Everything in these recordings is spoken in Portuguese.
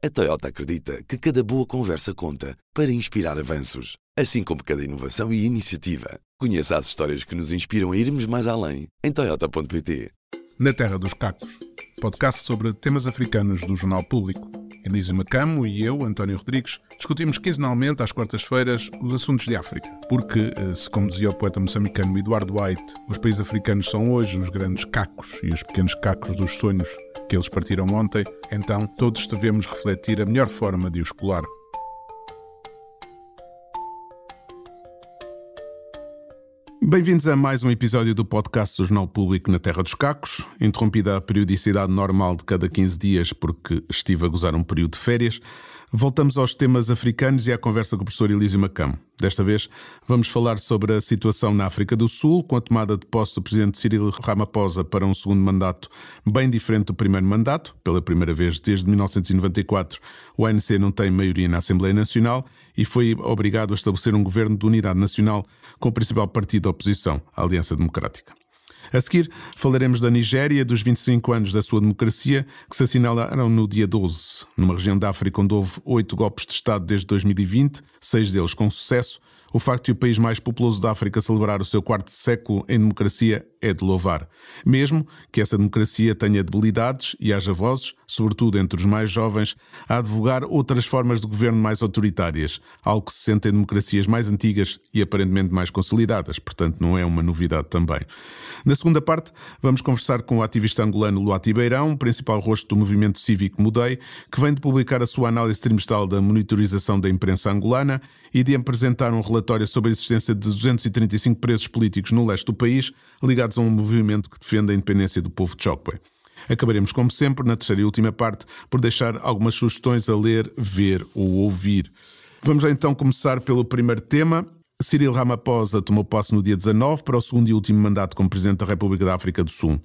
A Toyota acredita que cada boa conversa conta para inspirar avanços, assim como cada inovação e iniciativa. Conheça as histórias que nos inspiram a irmos mais além em toyota.pt. Na Terra dos Cacos, podcast sobre temas africanos do Jornal Público. Elísio Macamo e eu, António Rodrigues, discutimos quinzenalmente às quartas-feiras os assuntos de África. Porque, se como dizia o poeta moçambicano Eduardo White, os países africanos são hoje os grandes cacos e os pequenos cacos dos sonhos que eles partiram ontem, então todos devemos refletir a melhor forma de os colar. Bem-vindos a mais um episódio do podcast do Jornal Público na Terra dos Cacos, interrompida a periodicidade normal de cada 15 dias porque estive a gozar um período de férias. Voltamos aos temas africanos e à conversa com o professor Elísio Macamo. Desta vez vamos falar sobre a situação na África do Sul, com a tomada de posse do presidente Cyril Ramaphosa para um segundo mandato bem diferente do primeiro mandato. Pela primeira vez desde 1994, o ANC não tem maioria na Assembleia Nacional e foi obrigado a estabelecer um governo de unidade nacional com o principal partido da oposição, a Aliança Democrática. A seguir, falaremos da Nigéria, dos 25 anos da sua democracia, que se assinalaram no dia 12, numa região da África onde houve 8 golpes de Estado desde 2020, 6 deles com sucesso. O facto de o país mais populoso da África celebrar o seu quarto século em democracia é de louvar. Mesmo que essa democracia tenha debilidades e haja vozes, sobretudo entre os mais jovens, a advogar outras formas de governo mais autoritárias, algo que se sente em democracias mais antigas e aparentemente mais consolidadas, portanto não é uma novidade também. Na segunda parte, vamos conversar com o ativista angolano Luati Beirão, principal rosto do movimento cívico Mudei, que vem de publicar a sua análise trimestral da monitorização da imprensa angolana e de apresentar um relatório sobre a existência de 235 presos políticos no leste do país, ligados a um movimento que defende a independência do povo de Chokwe. Acabaremos, como sempre, na terceira e última parte, por deixar algumas sugestões a ler, ver ou ouvir. Vamos então começar pelo primeiro tema. Cyril Ramaphosa tomou posse no dia 19 para o segundo e último mandato como Presidente da República da África do Sul.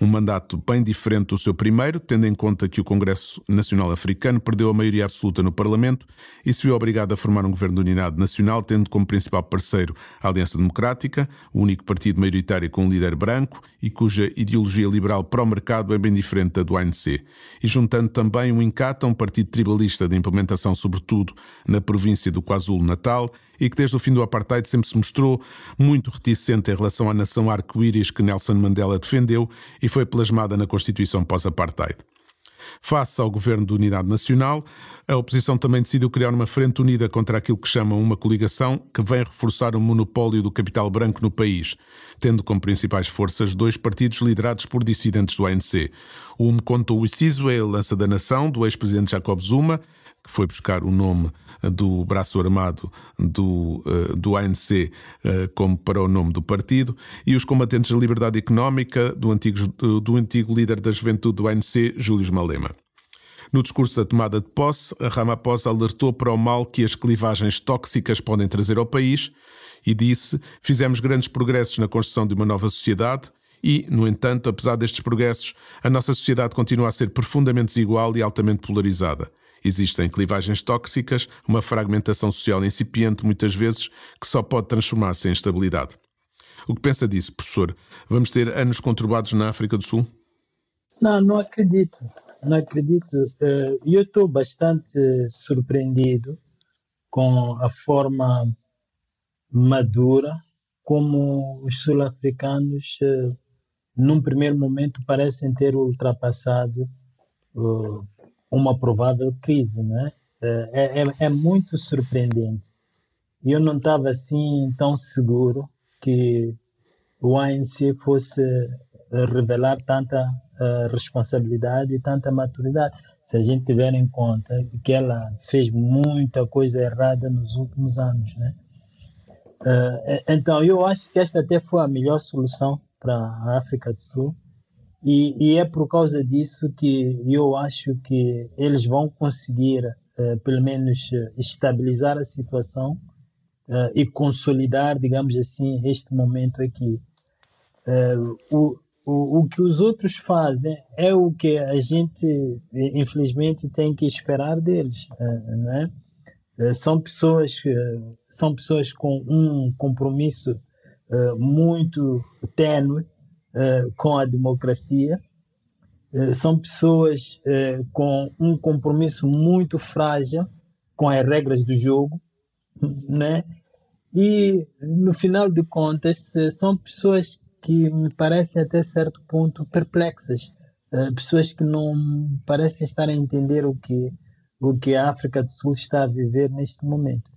Um mandato bem diferente do seu primeiro, tendo em conta que o Congresso Nacional Africano perdeu a maioria absoluta no Parlamento e se viu obrigado a formar um governo de unidade nacional, tendo como principal parceiro a Aliança Democrática, o único partido maioritário com um líder branco e cuja ideologia liberal pró-mercado é bem diferente da do ANC. E juntando também o Inkatha, um partido tribalista de implementação sobretudo na província do KwaZulu-Natal, e que desde o fim do apartheid sempre se mostrou muito reticente em relação à nação arco-íris que Nelson Mandela defendeu e foi plasmada na Constituição pós-apartheid. Face ao governo de unidade nacional, a oposição também decidiu criar uma frente unida contra aquilo que chamam uma coligação que vem reforçar o monopólio do capital branco no país, tendo como principais forças 2 partidos liderados por dissidentes do ANC. O Umkhonto weSizwe, a Lança da Nação, do ex-presidente Jacob Zuma, que foi buscar o nome do braço armado do ANC como para o nome do partido, e os combatentes da liberdade económica do antigo líder da juventude do ANC, Júlio Malema. No discurso da tomada de posse, Ramaphosa alertou para o mal que as clivagens tóxicas podem trazer ao país e disse: fizemos grandes progressos na construção de uma nova sociedade e, no entanto, apesar destes progressos, a nossa sociedade continua a ser profundamente desigual e altamente polarizada. Existem clivagens tóxicas, uma fragmentação social incipiente, muitas vezes, que só pode transformar-se em instabilidade. O que pensa disso, professor? Vamos ter anos conturbados na África do Sul? Não acredito. Eu estou bastante surpreendido com a forma madura como os sul-africanos, num primeiro momento, parecem ter ultrapassado uma provável crise, né? É muito surpreendente. Eu não estava assim tão seguro que o ANC fosse revelar tanta responsabilidade e tanta maturidade, se a gente tiver em conta que ela fez muita coisa errada nos últimos anos, né? Então, eu acho que esta até foi a melhor solução para a África do Sul. E é por causa disso que eu acho que eles vão conseguir, pelo menos, estabilizar a situação e consolidar, digamos assim, este momento aqui. O que os outros fazem é o que a gente, infelizmente, tem que esperar deles, não é? São pessoas com um compromisso muito tênue com a democracia São pessoas com um compromisso muito frágil com as regras do jogo, né? E, no final de contas, são pessoas que me parecem até certo ponto perplexas, pessoas que não parecem estar a entender o que a África do Sul está a viver neste momento.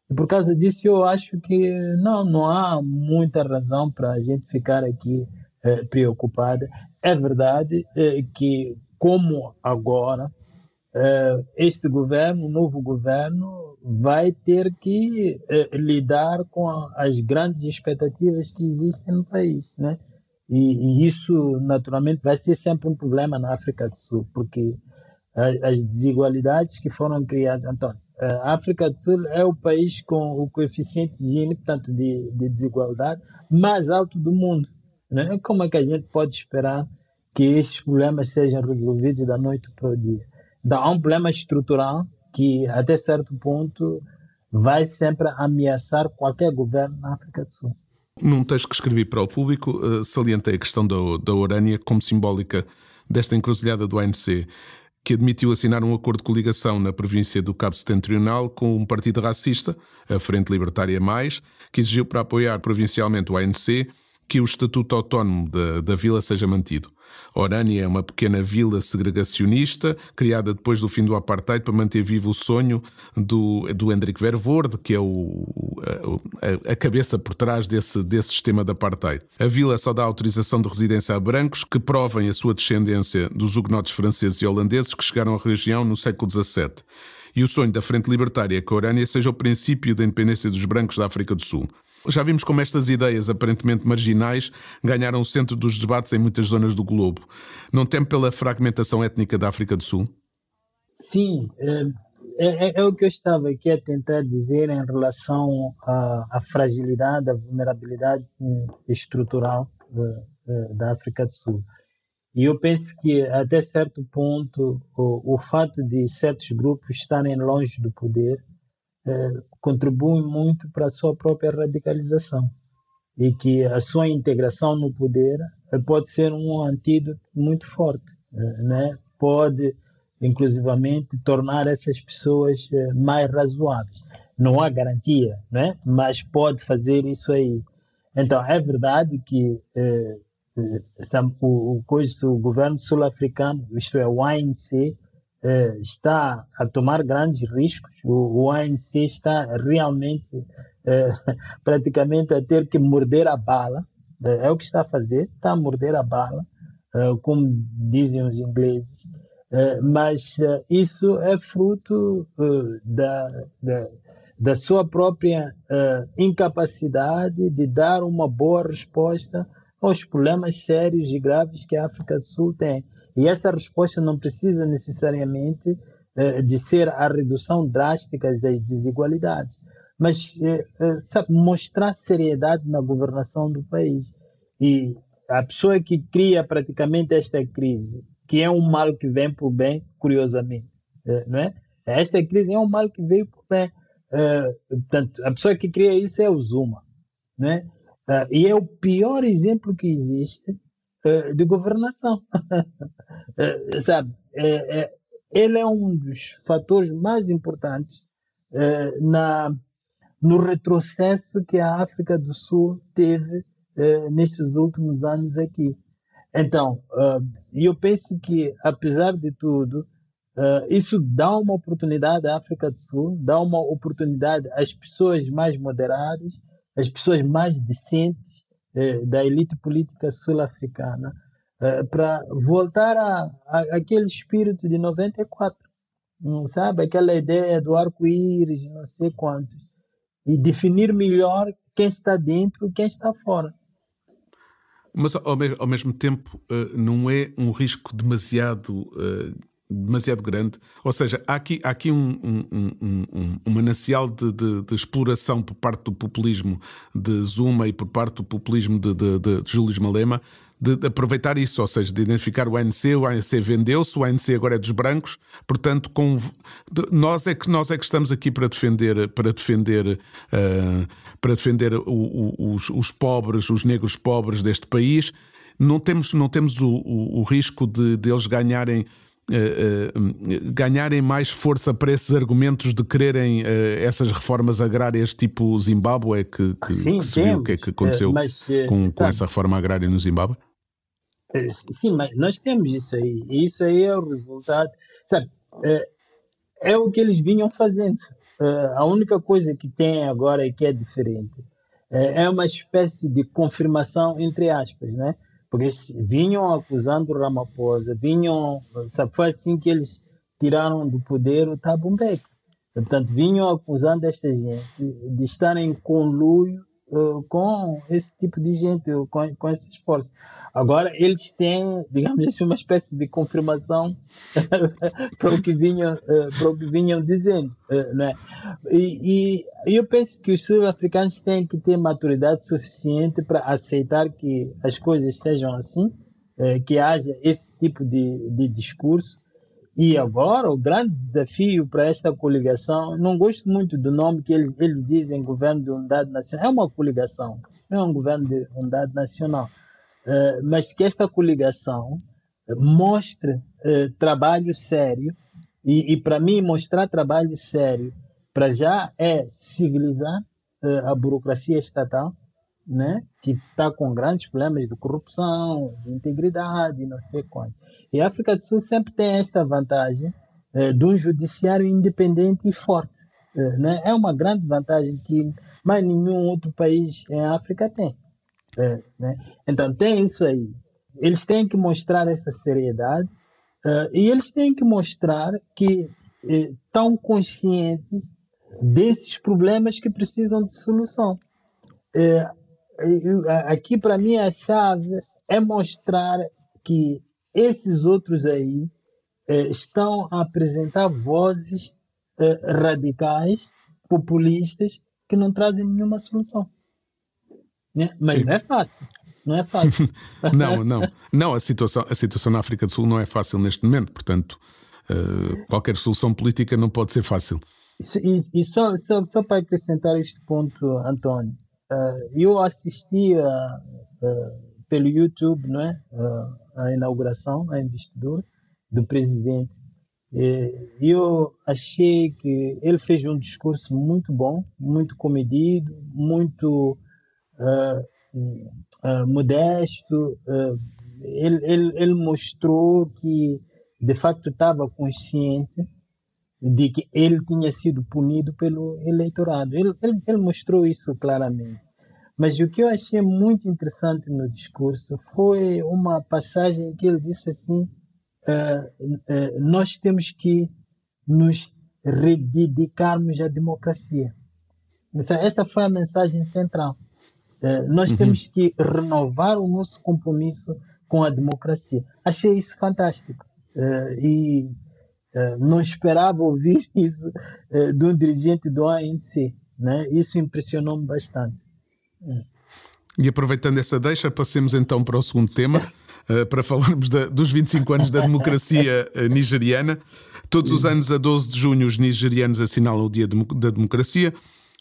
E por causa disso eu acho que não há muita razão para a gente ficar aqui preocupada. É verdade que, como agora, este governo, o novo governo, vai ter que lidar com as grandes expectativas que existem no país, né? E isso, naturalmente, vai ser sempre um problema na África do Sul, porque as desigualdades que foram criadas... Então, a África do Sul é o país com o coeficiente Gini, portanto, de desigualdade, mais alto do mundo, né? Como é que a gente pode esperar que esses problemas sejam resolvidos da noite para o dia? Então, há um problema estrutural que, até certo ponto, vai sempre ameaçar qualquer governo na África do Sul. Num texto que escrevi para o Público, salientei a questão da Orânia como simbólica desta encruzilhada do ANC, que admitiu assinar um acordo de coligação na província do Cabo Setentrional com um partido racista, a Frente Libertária Mais, que exigiu para apoiar provincialmente o ANC que o estatuto autónomo da vila seja mantido. Orânia é uma pequena vila segregacionista criada depois do fim do apartheid para manter vivo o sonho do Hendrik Verwoerd, que é a cabeça por trás desse sistema de apartheid. A vila só dá autorização de residência a brancos que provem a sua descendência dos hugonotes franceses e holandeses que chegaram à região no século XVII. E o sonho da Frente Libertária é que a Orânia seja o princípio da independência dos brancos da África do Sul. Já vimos como estas ideias aparentemente marginais ganharam o centro dos debates em muitas zonas do globo. Não teme pela fragmentação étnica da África do Sul? Sim, é o que eu estava aqui a tentar dizer em relação à fragilidade, à vulnerabilidade estrutural da África do Sul. E eu penso que, até certo ponto, o fato de certos grupos estarem longe do poder contribui muito para a sua própria radicalização e que a sua integração no poder pode ser um antídoto muito forte, né? Pode, inclusivamente, tornar essas pessoas mais razoáveis. Não há garantia, né? Mas pode fazer isso aí. Então, é verdade que o governo sul-africano, isto é, o ANC, está a tomar grandes riscos. O ANC está realmente praticamente a ter que morder a bala. É o que está a fazer, está a morder a bala, como dizem os ingleses. Mas isso é fruto da sua própria incapacidade de dar uma boa resposta aos problemas sérios e graves que a África do Sul tem. E essa resposta não precisa necessariamente de ser a redução drástica das desigualdades, mas mostrar seriedade na governação do país. E a pessoa que cria praticamente esta crise, que é um mal que vem por bem, curiosamente, não é? Esta crise é um mal que veio por bem. Portanto, a pessoa que cria isso é o Zuma, não é? E é o pior exemplo que existe de governação. Sabe, ele é um dos fatores mais importantes no retrocesso que a África do Sul teve nesses últimos anos aqui. Então, eu penso que, apesar de tudo, isso dá uma oportunidade à África do Sul, dá uma oportunidade às pessoas mais moderadas, às pessoas mais decentes da elite política sul-africana, para voltar àquele espírito de 94, sabe? Aquela ideia do arco-íris, não sei quantos, e definir melhor quem está dentro e quem está fora. Mas, ao mesmo tempo, não é um risco demasiado grande? Ou seja, há aqui um manancial de exploração por parte do populismo de Zuma e por parte do populismo de Julius Malema, de aproveitar isso, ou seja, de identificar o ANC vendeu-se, o ANC agora é dos brancos, portanto nós é que estamos aqui para defender os pobres, os negros pobres deste país, não temos o risco de eles ganharem mais força para esses argumentos de quererem essas reformas agrárias tipo Zimbábue, que se viu o que é que aconteceu com essa reforma agrária no Zimbábue? Sim, mas nós temos isso aí, e isso aí é o resultado, sabe, é o que eles vinham fazendo. A única coisa que tem agora e que é diferente é uma espécie de confirmação, entre aspas, né? Porque vinham acusando o Ramaphosa, sabe, foi assim que eles tiraram do poder o Thabo Mbeki. Portanto, vinham acusando esta gente de estarem em conluio com esse tipo de gente, com esse esforço. Agora, eles têm, digamos assim, uma espécie de confirmação para o que vinham dizendo, né? E eu penso que os sul-africanos têm que ter maturidade suficiente para aceitar que as coisas sejam assim, que haja esse tipo de discurso. E agora, o grande desafio para esta coligação, não gosto muito do nome que eles dizem Governo de Unidade Nacional, é uma coligação, não é um Governo de Unidade Nacional, mas que esta coligação mostre trabalho sério, e para mim mostrar trabalho sério, para já é civilizar a burocracia estatal, né, que está com grandes problemas de corrupção, de integridade, não sei quanto. E a África do Sul sempre tem esta vantagem de um judiciário independente e forte. Né? É uma grande vantagem que mais nenhum outro país em África tem. Né? Então tem isso aí. Eles têm que mostrar essa seriedade e eles têm que mostrar que estão conscientes desses problemas que precisam de solução. Aqui, para mim, a chave é mostrar que esses outros aí estão a apresentar vozes radicais, populistas, que não trazem nenhuma solução. Né? Mas Sim. não é fácil. Não é fácil. Não, a situação na África do Sul não é fácil neste momento, portanto, qualquer solução política não pode ser fácil. E só para acrescentar este ponto, António, eu assistia pelo YouTube, não é? A inauguração, a investidura do presidente. E eu achei que ele fez um discurso muito bom, muito comedido, muito modesto. Ele mostrou que, de facto, estava consciente de que ele tinha sido punido pelo eleitorado. Ele mostrou isso claramente. Mas o que eu achei muito interessante no discurso foi uma passagem que ele disse assim: nós temos que nos rededicarmos à democracia. Essa foi a mensagem central. Nós temos que renovar o nosso compromisso com a democracia. Achei isso fantástico. E não esperava ouvir isso de um dirigente do ANC. Né? Isso impressionou-me bastante. E aproveitando essa deixa, passemos então para o segundo tema, para falarmos dos 25 anos da democracia nigeriana. Todos os anos, a 12 de junho, os nigerianos assinalam o Dia da Democracia,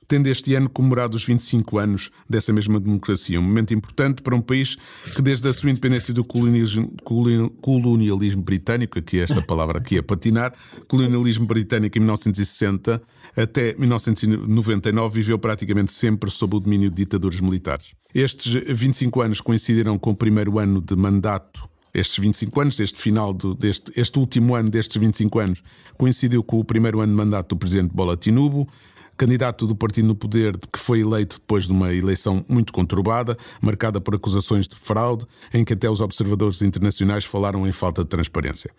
tendo este ano comemorado os 25 anos dessa mesma democracia. Um momento importante para um país que, desde a sua independência do colonialismo britânico, aqui esta palavra aqui é patinar, colonialismo britânico em 1960 até 1999, viveu praticamente sempre sob o domínio de ditadores militares. Estes 25 anos coincidiram com o primeiro ano de mandato. Estes 25 anos, este último ano destes 25 anos, coincidiu com o primeiro ano de mandato do presidente Bola Tinubu, candidato do partido no poder, que foi eleito depois de uma eleição muito conturbada, marcada por acusações de fraude, em que até os observadores internacionais falaram em falta de transparência.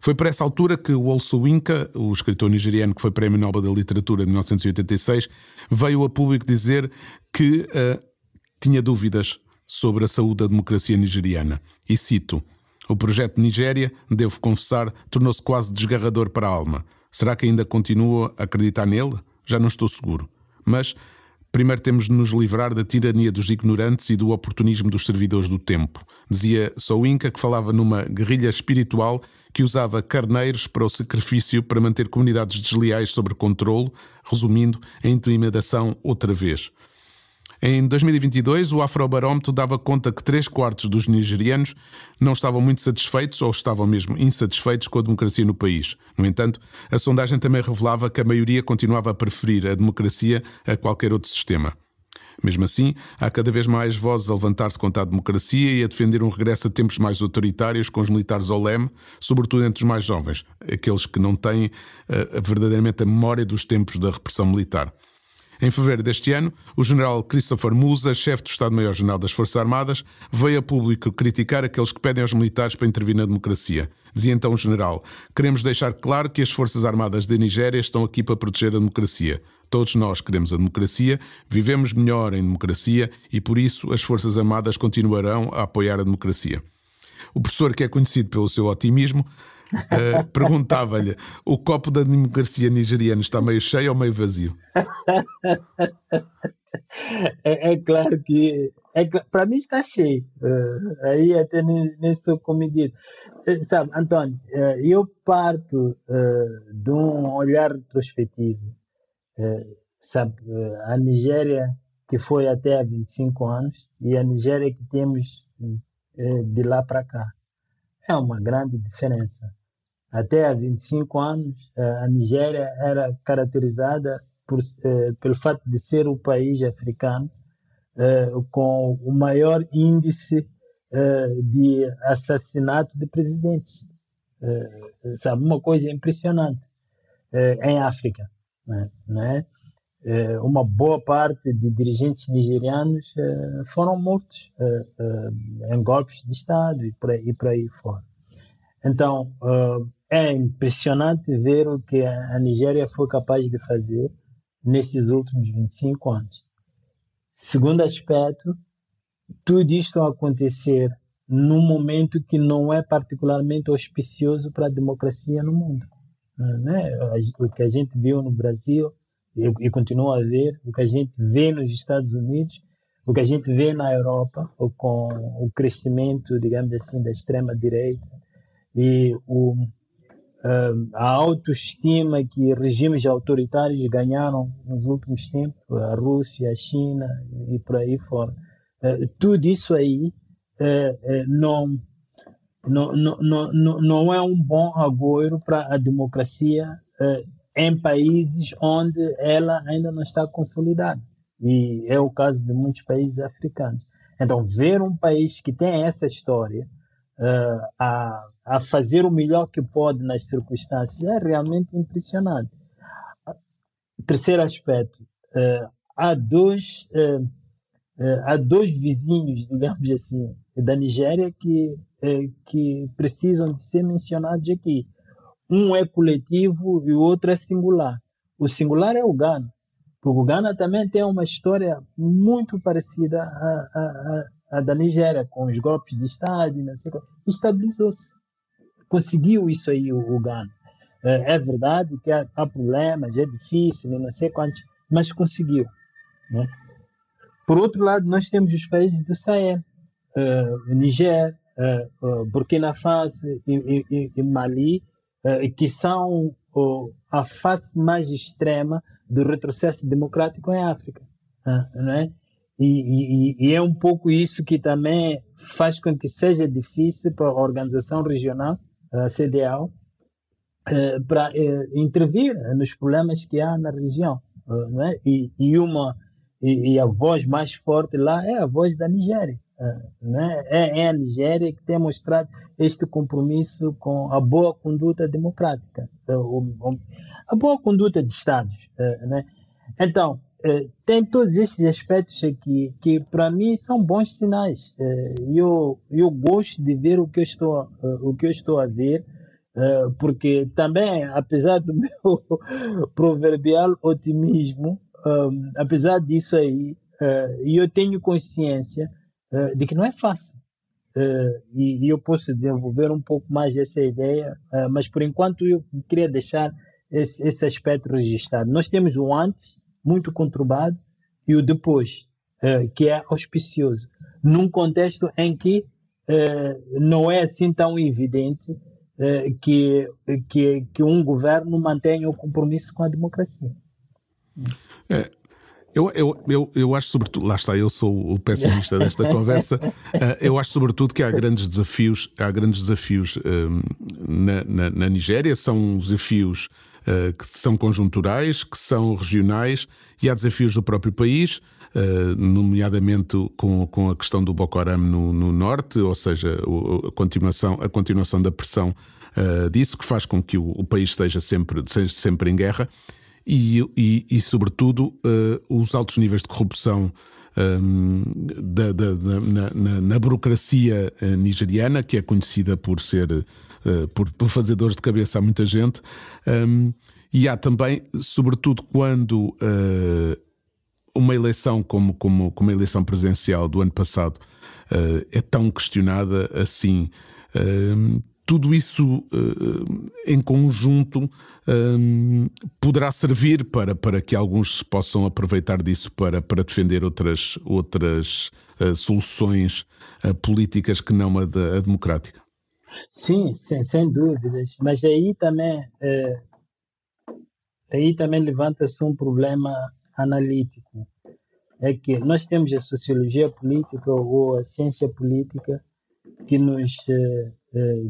Foi por essa altura que Wole Soyinka, o escritor nigeriano que foi Prémio Nobel da Literatura em 1986, veio a público dizer que tinha dúvidas sobre a saúde da democracia nigeriana. E cito: "O projeto Nigéria, devo confessar, tornou-se quase desgarrador para a alma. Será que ainda continuo a acreditar nele? Já não estou seguro. Mas primeiro temos de nos livrar da tirania dos ignorantes e do oportunismo dos servidores do tempo." Dizia Soyinka, que falava numa guerrilha espiritual que usava carneiros para o sacrifício para manter comunidades desleais sob controle, resumindo, a intimidação outra vez. Em 2022, o Afrobarómetro dava conta que 3/4 dos nigerianos não estavam muito satisfeitos ou estavam mesmo insatisfeitos com a democracia no país. No entanto, a sondagem também revelava que a maioria continuava a preferir a democracia a qualquer outro sistema. Mesmo assim, há cada vez mais vozes a levantar-se contra a democracia e a defender um regresso a tempos mais autoritários, com os militares ao leme, sobretudo entre os mais jovens, aqueles que não têm verdadeiramente a memória dos tempos da repressão militar. Em fevereiro deste ano, o general Christopher Musa, chefe do Estado-Maior-General das Forças Armadas, veio a público criticar aqueles que pedem aos militares para intervir na democracia. Dizia então o general: queremos deixar claro que as Forças Armadas da Nigéria estão aqui para proteger a democracia. Todos nós queremos a democracia, vivemos melhor em democracia e, por isso, as Forças Armadas continuarão a apoiar a democracia. O professor, que é conhecido pelo seu otimismo, perguntava-lhe: o copo da democracia nigeriana está meio cheio ou meio vazio? É claro que para mim está cheio. Aí até nem sou comedido. Sabe, António, eu parto de um olhar retrospectivo. Sabe, a Nigéria que foi até há 25 anos e a Nigéria que temos de lá para cá. É uma grande diferença. Até há 25 anos, a Nigéria era caracterizada pelo fato de ser o país africano com o maior índice de assassinato de presidentes. Sabe, uma coisa impressionante em África, né? Uma boa parte de dirigentes nigerianos foram mortos em golpes de Estado e por aí fora. Então, é impressionante ver o que a Nigéria foi capaz de fazer nesses últimos 25 anos. Segundo aspecto, tudo isto a acontecer num momento que não é particularmente auspicioso para a democracia no mundo. Né? O que a gente viu no Brasil e continua a ver, o que a gente vê nos Estados Unidos, o que a gente vê na Europa, com o crescimento, digamos assim, da extrema-direita e a autoestima que regimes autoritários ganharam nos últimos tempos, a Rússia, a China e por aí fora. Tudo isso aí não é um bom agouro para a democracia em países onde ela ainda não está consolidada. E é o caso de muitos países africanos. Então, ver um país que tem essa história a fazer o melhor que pode nas circunstâncias é realmente impressionante. Terceiro aspecto, há dois vizinhos, digamos assim, da Nigéria que precisam de ser mencionados aqui. Um é coletivo e o outro é singular. O singular é o Ghana, porque o Ghana também tem uma história muito parecida à da Nigéria, com os golpes de Estado, não sei qual. Estabilizou-se. Conseguiu isso aí o Ghana. É verdade que há problemas, é difícil, não sei quantos, mas conseguiu. Né? Por outro lado, nós temos os países do Sahel, Niger, Burkina Faso e Mali, que são a face mais extrema do retrocesso democrático em África. Né? E é um pouco isso que também faz com que seja difícil para a organização regional, a CEDEAO, para intervir nos problemas que há na região. Né? E a voz mais forte lá é a voz da Nigéria. Né? É a Nigéria que tem mostrado este compromisso com a boa conduta democrática, a boa conduta de Estados. Né? Então, tem todos esses aspectos aqui que para mim são bons sinais. Eu gosto de ver o que eu estou a ver, porque também, apesar do meu proverbial otimismo, apesar disso aí, eu tenho consciência de que não é fácil. E eu posso desenvolver um pouco mais dessa ideia, mas por enquanto eu queria deixar esse aspecto registrado. Nós temos o antes, muito conturbado, e o depois, que é auspicioso, num contexto em que não é assim tão evidente que um governo mantenha o compromisso com a democracia. Eu acho sobretudo, lá está, eu sou o pessimista desta conversa, eu acho sobretudo que há grandes desafios na Nigéria, são desafios que são conjunturais, que são regionais, e há desafios do próprio país, nomeadamente com a questão do Boko Haram no norte, ou seja, a continuação da pressão disso, que faz com que o país esteja sempre em guerra. E sobretudo, os altos níveis de corrupção na burocracia nigeriana, que é conhecida por fazer dores de cabeça a muita gente. E há também, sobretudo quando uma eleição como a eleição presidencial do ano passado é tão questionada assim, tudo isso em conjunto poderá servir para que alguns possam aproveitar disso para defender outras soluções políticas que não a democrática. Sim, sem dúvidas. Mas aí também levanta-se um problema analítico. É que nós temos a sociologia política ou a ciência política que nos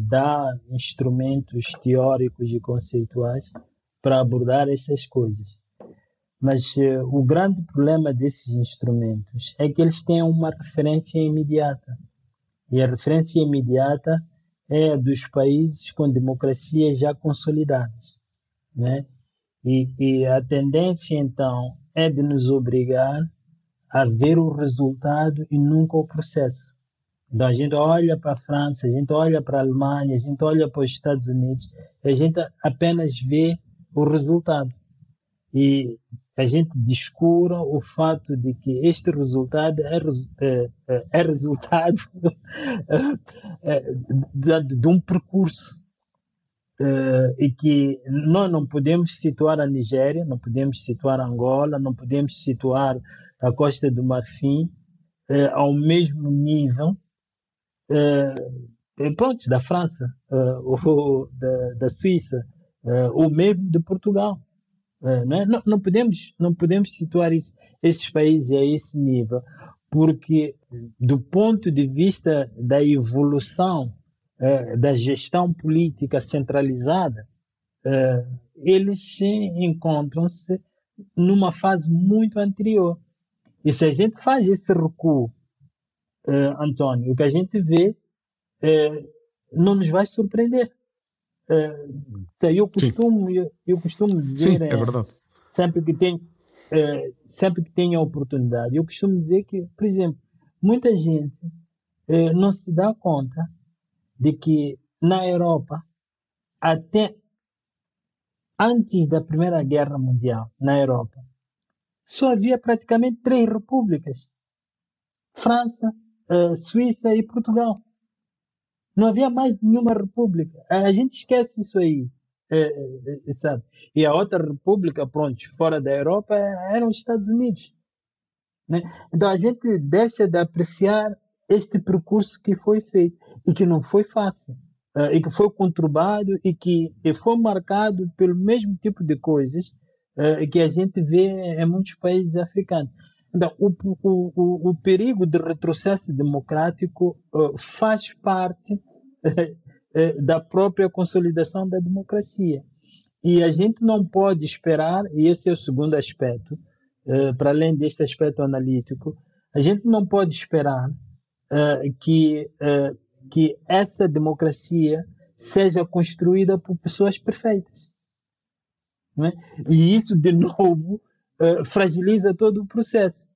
dá instrumentos teóricos e conceituais para abordar essas coisas. Mas o grande problema desses instrumentos é que eles têm uma referência imediata. E a referência imediata é a dos países com democracias já consolidadas, né? E a tendência, então, é de nos obrigar a ver o resultado e nunca o processo. Então, a gente olha para a França, a gente olha para a Alemanha, a gente olha para os Estados Unidos, a gente apenas vê o resultado. E a gente descura o fato de que este resultado é resultado de um percurso. E que nós não podemos situar a Nigéria, não podemos situar a Angola, não podemos situar a Costa do Marfim ao mesmo nível da França, ou da Suíça, ou mesmo de Portugal. Não podemos situar esses países a esse nível, porque do ponto de vista da evolução da gestão política centralizada, eles encontram-se numa fase muito anterior. E se a gente faz esse recuo, António, o que a gente vê não nos vai surpreender. Eu costumo dizer, sim, é verdade. sempre que tenho a oportunidade, eu costumo dizer que, por exemplo, muita gente não se dá conta de que na Europa, até antes da Primeira Guerra Mundial, na Europa, só havia praticamente 3 repúblicas: França, Suíça e Portugal. Não havia mais nenhuma república. A gente esquece isso aí, sabe? E a outra república, fora da Europa, eram os Estados Unidos, né? Então a gente deixa de apreciar este percurso que foi feito e que não foi fácil, e que foi conturbado e que foi marcado pelo mesmo tipo de coisas que a gente vê em muitos países africanos. Então, o perigo de retrocesso democrático faz parte da própria consolidação da democracia. E a gente não pode esperar, e esse é o segundo aspecto, para além deste aspecto analítico, a gente não pode esperar que essa democracia seja construída por pessoas perfeitas, não é? E isso, de novo, fragiliza todo o processo.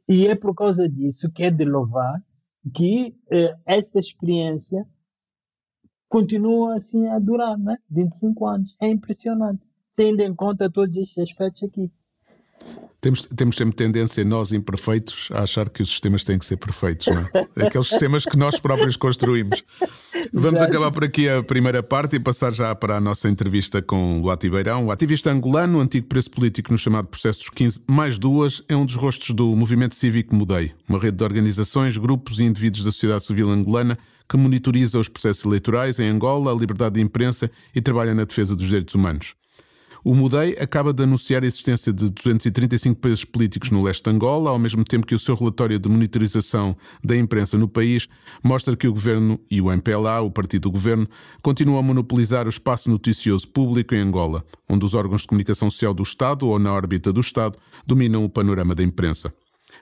E é por causa disso que é de louvar que esta experiência continua assim a durar, né? 25 anos. É impressionante, tendo em conta todos estes aspectos aqui. Temos sempre tendência, nós imperfeitos, a achar que os sistemas têm que ser perfeitos, não é? Aqueles sistemas que nós próprios construímos. Vamos acabar por aqui a primeira parte e passar já para a nossa entrevista com Luati Beirão. O ativista angolano, antigo preso político no chamado Processo 15+2, é um dos rostos do movimento cívico Mudei, uma rede de organizações, grupos e indivíduos da sociedade civil angolana que monitoriza os processos eleitorais em Angola, a liberdade de imprensa e trabalha na defesa dos direitos humanos. O MUDEI acaba de anunciar a existência de 235 presos políticos no leste de Angola, ao mesmo tempo que o seu relatório de monitorização da imprensa no país mostra que o governo e o MPLA, o partido do governo, continuam a monopolizar o espaço noticioso público em Angola, onde os órgãos de comunicação social do Estado ou na órbita do Estado dominam o panorama da imprensa.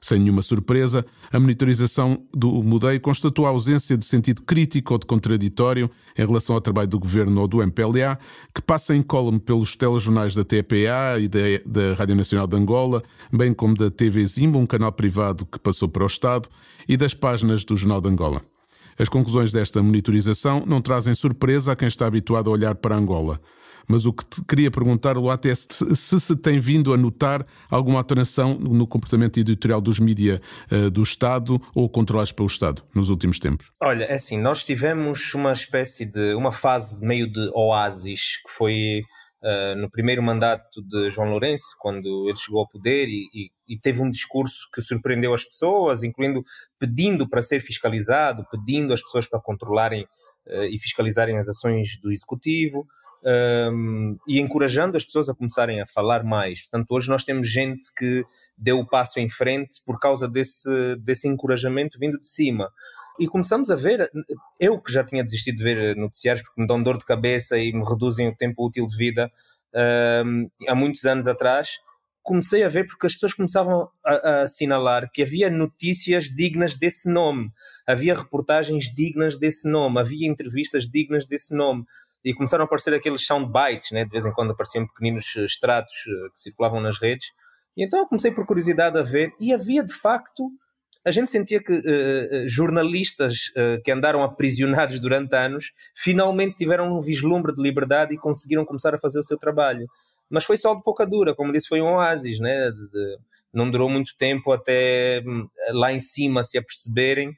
Sem nenhuma surpresa, a monitorização do MUDEI constatou a ausência de sentido crítico ou de contraditório em relação ao trabalho do governo ou do MPLA, que passa incólume pelos telejornais da TPA e da Rádio Nacional de Angola, bem como da TV Zimba, um canal privado que passou para o Estado, e das páginas do Jornal de Angola. As conclusões desta monitorização não trazem surpresa a quem está habituado a olhar para Angola. Mas o que te queria perguntar, Luata, é se tem vindo a notar alguma alteração no comportamento editorial dos mídias do Estado ou controlados pelo Estado nos últimos tempos. Olha, é assim, nós tivemos uma fase meio de oásis, que foi no primeiro mandato de João Lourenço, quando ele chegou ao poder e teve um discurso que surpreendeu as pessoas, incluindo pedindo para ser fiscalizado, pedindo as pessoas para controlarem e fiscalizarem as ações do Executivo, e encorajando as pessoas a começarem a falar mais. Portanto, hoje nós temos gente que deu o passo em frente por causa desse encorajamento vindo de cima. E começamos a ver, eu que já tinha desistido de ver noticiários porque me dão dor de cabeça e me reduzem o tempo útil de vida há muitos anos atrás, comecei a ver porque as pessoas começavam a assinalar que havia notícias dignas desse nome, havia reportagens dignas desse nome, havia entrevistas dignas desse nome, e começaram a aparecer aqueles soundbites, né? De vez em quando apareciam pequeninos extratos que circulavam nas redes, e então eu comecei por curiosidade a ver, e havia de facto, a gente sentia que jornalistas que andaram aprisionados durante anos, finalmente tiveram um vislumbre de liberdade e conseguiram começar a fazer o seu trabalho. Mas foi só de pouca dura, como disse, foi um oásis, né? Não durou muito tempo até lá em cima se aperceberem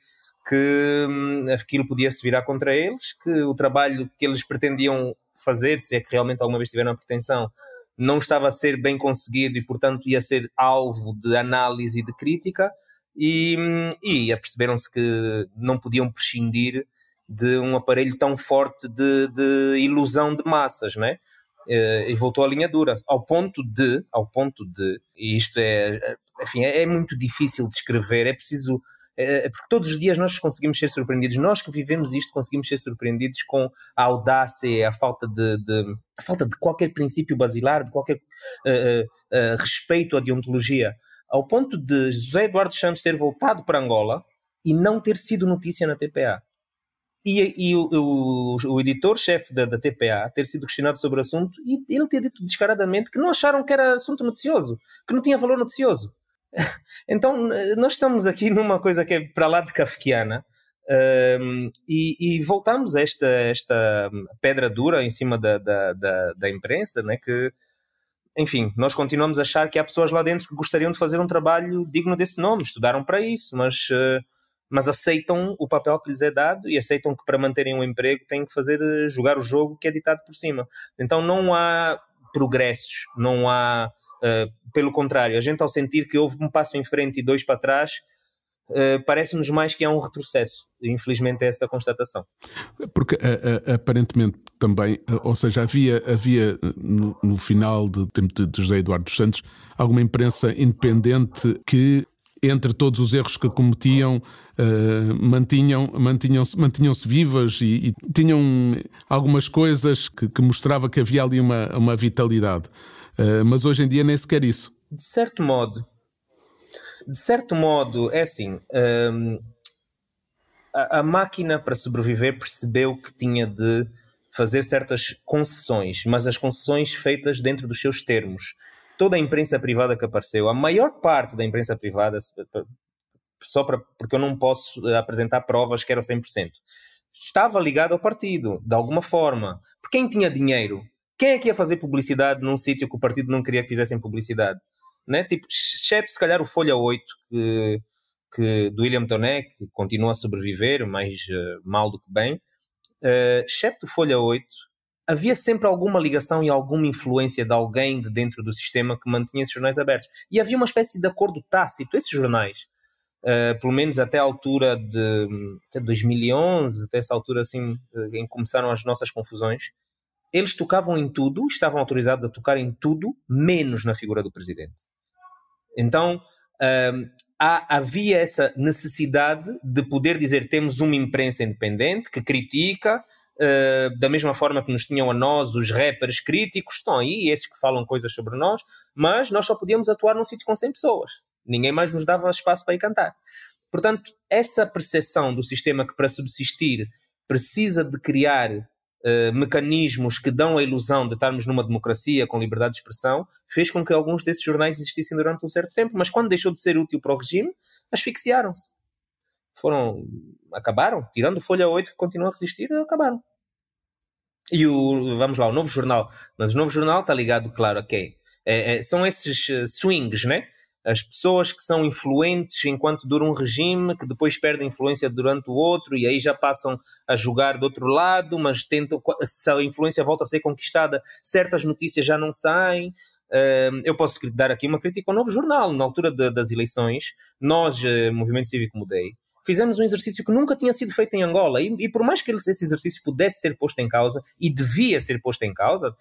que aquilo podia se virar contra eles, que o trabalho que eles pretendiam fazer, se é que realmente alguma vez tiveram a pretensão, não estava a ser bem conseguido e, portanto, ia ser alvo de análise e de crítica, e aperceberam-se que não podiam prescindir de um aparelho tão forte de ilusão de massas, né? E voltou à linha dura, ao ponto de, e isto enfim, é muito difícil de escrever, é preciso, porque todos os dias nós conseguimos ser surpreendidos, nós que vivemos isto conseguimos ser surpreendidos com a audácia, a falta de qualquer princípio basilar, de qualquer respeito à deontologia, ao ponto de José Eduardo Santos ter voltado para Angola e não ter sido notícia na TPA. E o editor-chefe da TPA ter sido questionado sobre o assunto e ele ter dito descaradamente que não acharam que era assunto noticioso, que não tinha valor noticioso. Então nós estamos aqui numa coisa que é para lá de kafkiana, e voltamos a esta pedra dura em cima da imprensa, né, que, enfim, nós continuamos a achar que há pessoas lá dentro que gostariam de fazer um trabalho digno desse nome, estudaram para isso, mas aceitam o papel que lhes é dado e aceitam que para manterem um emprego têm que jogar o jogo que é ditado por cima. Então não há progressos, não há, pelo contrário, a gente ao sentir que houve um passo em frente e dois para trás, parece-nos mais que há um retrocesso. Infelizmente é essa a constatação. Porque aparentemente também, ou seja, havia no final do tempo de José Eduardo dos Santos alguma imprensa independente que, entre todos os erros que cometiam, mantinham-se vivas e tinham algumas coisas que mostrava que havia ali uma vitalidade. Mas hoje em dia nem sequer isso. De certo modo, é assim, a máquina para sobreviver percebeu que tinha de fazer certas concessões, mas as concessões feitas dentro dos seus termos. Toda a imprensa privada que apareceu, a maior parte da imprensa privada, porque eu não posso apresentar provas que eram 100%, estava ligado ao partido, de alguma forma. Por quem tinha dinheiro? Quem é que ia fazer publicidade num sítio que o partido não queria que fizessem publicidade? Né? Tipo, exceto se calhar o Folha 8, que do William Toné, que continua a sobreviver, mais mal do que bem, exceto o Folha 8, havia sempre alguma ligação e alguma influência de alguém de dentro do sistema que mantinha esses jornais abertos. E havia uma espécie de acordo tácito. Esses jornais, pelo menos até a altura até 2011, até essa altura assim, em que começaram as nossas confusões, eles tocavam em tudo, estavam autorizados a tocar em tudo, menos na figura do presidente. Então, havia essa necessidade de poder dizer: temos uma imprensa independente que critica, da mesma forma que nos tinham a nós, os rappers críticos, estão aí, esses que falam coisas sobre nós, mas nós só podíamos atuar num sítio com 100 pessoas. Ninguém mais nos dava espaço para ir cantar. Portanto, essa percepção do sistema que, para subsistir, precisa de criar mecanismos que dão a ilusão de estarmos numa democracia com liberdade de expressão, fez com que alguns desses jornais existissem durante um certo tempo, mas quando deixou de ser útil para o regime, asfixiaram-se. Acabaram, tirando Folha 8, que continua a resistir, acabaram. E vamos lá, o Novo Jornal. Mas o Novo Jornal está ligado, claro, a quê? São esses swings, né? As pessoas que são influentes enquanto dura um regime, que depois perdem influência durante o outro, e aí já passam a jogar do outro lado, mas tentam, se a influência volta a ser conquistada, certas notícias já não saem. Eu posso dar aqui uma crítica ao Novo Jornal. Na altura das eleições, nós, Movimento Cívico Mudei, fizemos um exercício que nunca tinha sido feito em Angola, e por mais que esse exercício pudesse ser posto em causa, e devia ser posto em causa,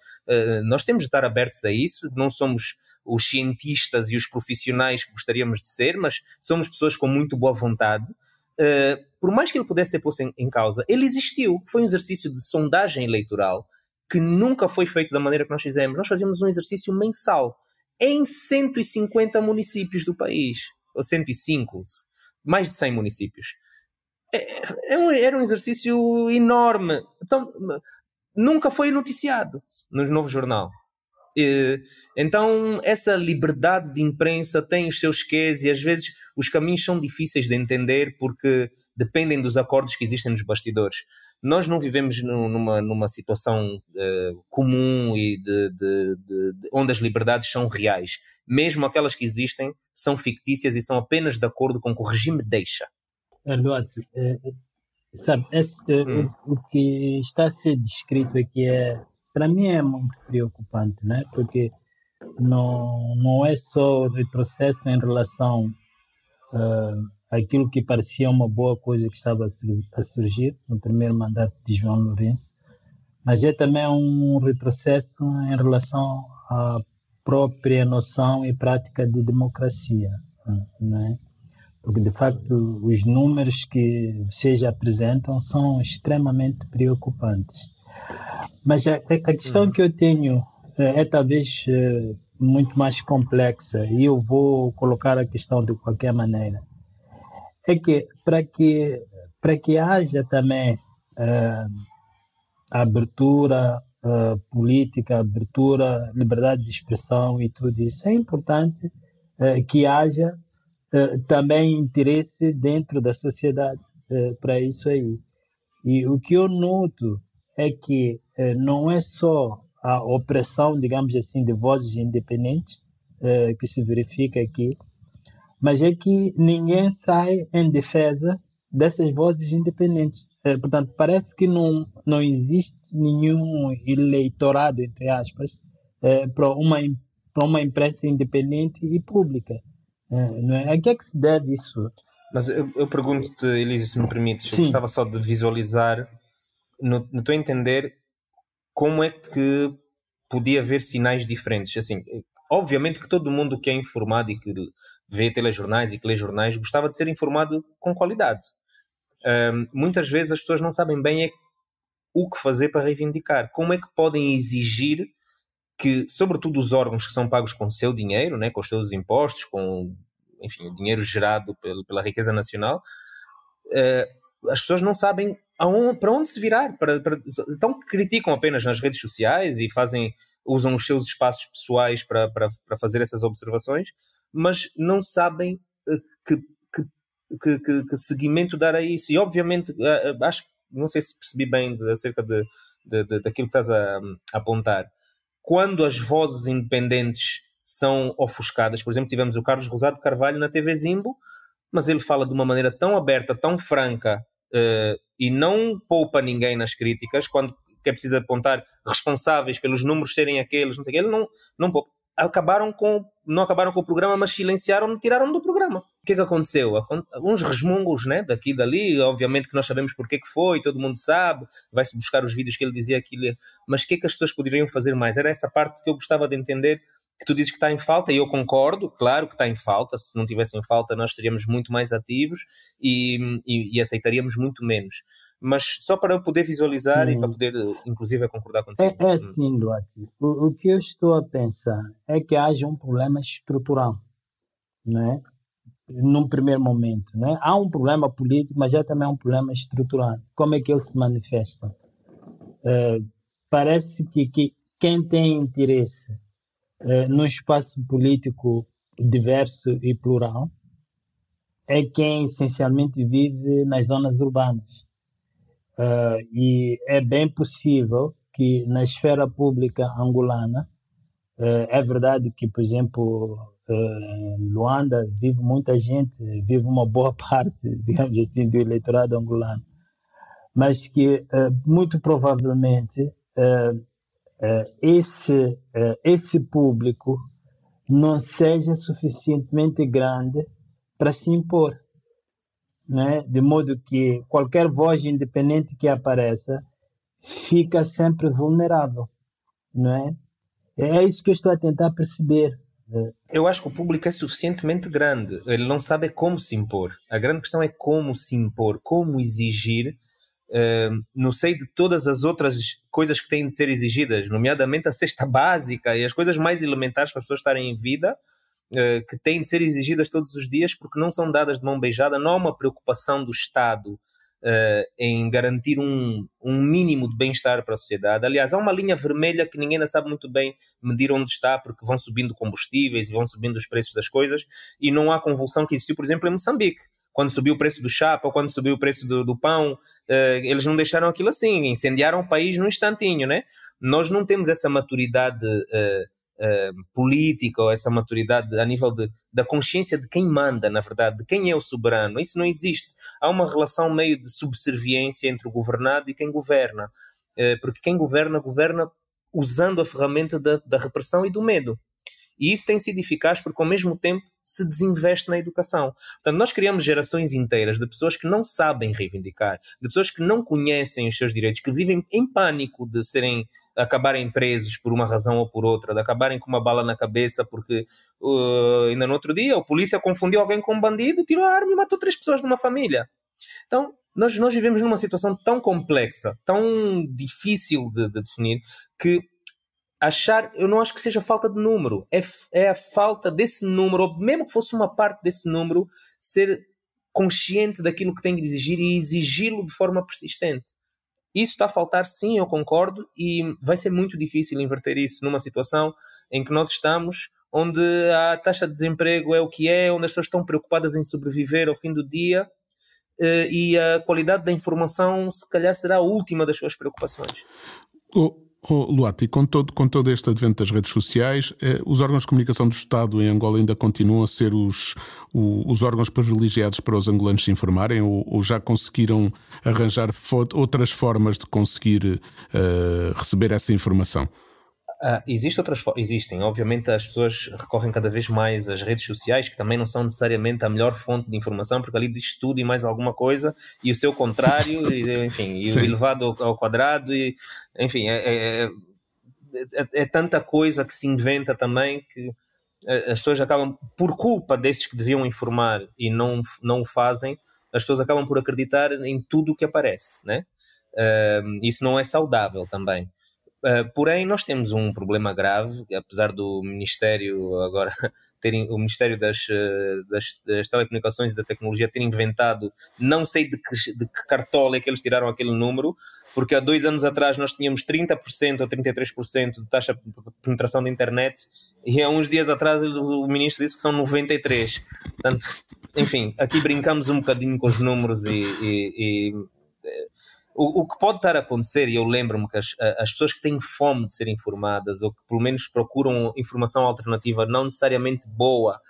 nós temos de estar abertos a isso. Não somos os cientistas e os profissionais que gostaríamos de ser, mas somos pessoas com muito boa vontade. Por mais que ele pudesse ser posto em causa, ele existiu. Foi um exercício de sondagem eleitoral que nunca foi feito da maneira que nós fizemos. Nós fazíamos um exercício mensal em 150 municípios do país, ou 105, mais de 100 municípios. Era um exercício enorme. Então, nunca foi noticiado no Novo Jornal. Então, essa liberdade de imprensa tem os seus quês, e às vezes os caminhos são difíceis de entender porque dependem dos acordos que existem nos bastidores. Nós não vivemos numa situação comum e onde as liberdades são reais. Mesmo aquelas que existem são fictícias e são apenas de acordo com o que o regime deixa. Duarte, sabe, o que está a ser descrito aqui para mim é muito preocupante, né? Porque não é só o retrocesso em relação àquilo que parecia uma boa coisa que estava a surgir no primeiro mandato de João Lourenço, mas é também um retrocesso em relação à própria noção e prática de democracia, né? Porque, de facto, os números que vocês apresentam são extremamente preocupantes. Mas a questão que eu tenho é talvez muito mais complexa, e eu vou colocar a questão de qualquer maneira. É que para que haja também abertura política, abertura, liberdade de expressão e tudo isso, é importante que haja também interesse dentro da sociedade para isso aí. E o que eu noto é que não é só a opressão, digamos assim, de vozes independentes que se verifica aqui, mas é que ninguém sai em defesa dessas vozes independentes. Portanto, parece que não existe nenhum eleitorado, entre aspas, para uma imprensa independente e pública. Não é? A que é que se deve isso? Mas eu pergunto-te, Elísio, se me permites, eu gostava só de visualizar, no teu entender, como é que podia haver sinais diferentes. Assim, obviamente que todo mundo que é informado e que vê telejornais e que lê jornais gostava de ser informado com qualidade. Muitas vezes as pessoas não sabem bem o que fazer para reivindicar. Como é que podem exigir que, sobretudo os órgãos que são pagos com o seu dinheiro, né, com os seus impostos, com, enfim, o dinheiro gerado pela riqueza nacional, as pessoas não sabem para onde se virar. Então criticam apenas nas redes sociais e usam os seus espaços pessoais para fazer essas observações, mas não sabem que seguimento dar a isso. E obviamente, não sei se percebi bem acerca daquilo que estás a apontar. Quando as vozes independentes são ofuscadas, por exemplo, tivemos o Carlos Rosado Carvalho na TV Zimbo, mas ele fala de uma maneira tão aberta, tão franca, e não poupa ninguém nas críticas, quando é preciso apontar responsáveis pelos números serem aqueles, não sei o que, ele não poupa. Não acabaram com o programa, mas silenciaram-no, tiraram-no do programa. que é que aconteceu? Uns resmungos, né, daqui e dali, obviamente que nós sabemos porque que foi, todo mundo sabe, vai-se buscar os vídeos que ele dizia aquilo, mas o que é que as pessoas poderiam fazer mais? Era essa parte que eu gostava de entender, que tu dizes que está em falta, e eu concordo, claro que está em falta. Se não tivesse em falta nós seríamos muito mais ativos e aceitaríamos muito menos, mas só para eu poder visualizar. Sim. E para poder, inclusive, concordar contigo. É assim, Duarte, o que eu estou a pensar é que haja um problema estrutural, né? Num primeiro momento, né? Há um problema político, mas já também há um problema estrutural. Como é que ele se manifesta? Parece que quem tem interesse num espaço político diverso e plural é quem essencialmente vive nas zonas urbanas. E é bem possível que na esfera pública angolana, é verdade que, por exemplo, em Luanda vive muita gente, vive uma boa parte, digamos assim, do eleitorado angolano, mas que muito provavelmente esse público não seja suficientemente grande para se impor, né? De modo que qualquer voz independente que apareça fica sempre vulnerável, não é? É isso que eu estou a tentar perceber. Eu acho que o público é suficientemente grande, ele não sabe como se impor. A grande questão é como se impor, como exigir, no seio de todas as outras coisas que têm de ser exigidas, nomeadamente a cesta básica e as coisas mais elementares para as pessoas estarem em vida, que têm de ser exigidas todos os dias porque não são dadas de mão beijada. Não há uma preocupação do Estado em garantir um mínimo de bem-estar para a sociedade. Aliás, há uma linha vermelha que ninguém ainda sabe muito bem medir onde está, porque vão subindo combustíveis e vão subindo os preços das coisas, e não há convulsão que existiu, por exemplo, em Moçambique. Quando subiu o preço do chapa, ou quando subiu o preço do pão, eles não deixaram aquilo assim, incendiaram o país num instantinho, né? Nós não temos essa maturidade política, ou essa maturidade a nível da consciência de quem manda, na verdade, de quem é o soberano. Isso não existe. Há uma relação meio de subserviência entre o governado e quem governa, porque quem governa usando a ferramenta da repressão e do medo. E isso tem sido eficaz porque, ao mesmo tempo, se desinveste na educação. Portanto, nós criamos gerações inteiras de pessoas que não sabem reivindicar, de pessoas que não conhecem os seus direitos, que vivem em pânico de acabarem presos por uma razão ou por outra, de acabarem com uma bala na cabeça porque ainda no outro dia a polícia confundiu alguém com um bandido, tirou a arma e matou 3 pessoas numa família. Então, nós vivemos numa situação tão complexa, tão difícil de definir, que eu não acho que seja falta de número, é a falta desse número, ou mesmo que fosse uma parte desse número, ser consciente daquilo que tem de exigir e exigi-lo de forma persistente. Isso está a faltar, sim, eu concordo, e vai ser muito difícil inverter isso numa situação em que nós estamos, onde a taxa de desemprego é o que é, onde as pessoas estão preocupadas em sobreviver ao fim do dia, e a qualidade da informação se calhar será a última das suas preocupações. Luati, com todo este advento das redes sociais, os órgãos de comunicação do Estado em Angola ainda continuam a ser os órgãos privilegiados para os angolanos se informarem, ou já conseguiram arranjar outras formas de conseguir receber essa informação? Existem. Obviamente as pessoas recorrem cada vez mais às redes sociais, que também não são necessariamente a melhor fonte de informação, porque ali diz tudo e mais alguma coisa, e o seu contrário, e o elevado ao quadrado, e, enfim, é tanta coisa que se inventa também que as pessoas acabam, por culpa desses que deviam informar e não o fazem, as pessoas acabam por acreditar em tudo o que aparece, né? Isso não é saudável também. Porém, nós temos um problema grave, apesar do Ministério agora o Ministério das Telecomunicações e da Tecnologia ter inventado, não sei de que cartola é que eles tiraram aquele número, porque há 2 anos atrás nós tínhamos 30% ou 33% de taxa de penetração da internet, e há uns dias atrás o ministro disse que são 93%. Portanto, enfim, aqui brincamos um bocadinho com os números o que pode estar a acontecer, e eu lembro-me que as pessoas que têm fome de ser informadas, ou que pelo menos procuram informação alternativa, não necessariamente boa,